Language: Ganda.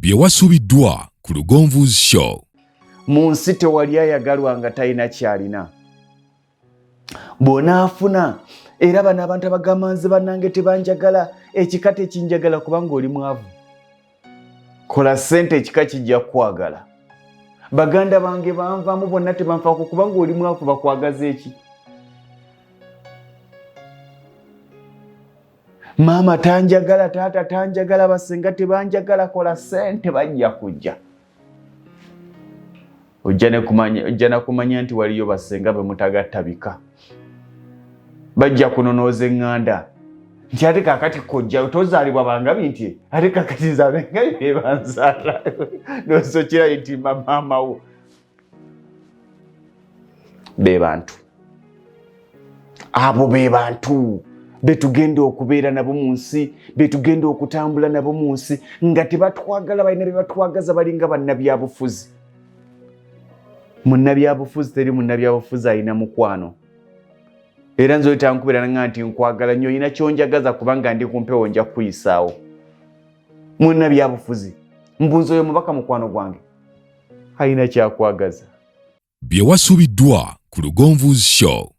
Byewasubidwa ku Lugonvu'S show. Mu nsi tewali ayagalwa nga talina kyalina. Bw'onaafuna era bano abantu abagamba nze bannange tebanjagala, ekika tekinjagala kubanga oli mwavu. Kola ssente ekika kijja kwagala. Baganda bange banvaamu bonna tebanfaako kubanga oli mwavu bakwagaza eki? Maama tanjagala, taata tanjagala, basenga tebanjagala, kola ssente bajja kujja. Ojja na kumanya nti waliyo basenga be mutagatta bika. Bajja kunonooza eŋŋanda. Nti ate kaakati kojja tozaalibwa bangabi nti ate kaakati nze abengabi be banzaala. N'osokera nti maama wo. Be bantu. Abo be bantu. Betugenda okubeera nabo mu nsi, betugenda okutambula nabo mu nsi, nga tebatwagala balina bye batwagaza balinga bannabyabufuzi. Munnabyabufuzi teri munnabyabufuzi alina mukwano. Era nze otankubeera nga nti nkwagala nnyo, olina kyonjagaza kubanga ndi kumpewo nja kuyisaawo. Munnabyabufuzi mbunza oyo mubaka mukwano gwange alina kyakwagaza. Byewasubidwa ku Lugonvu'S show.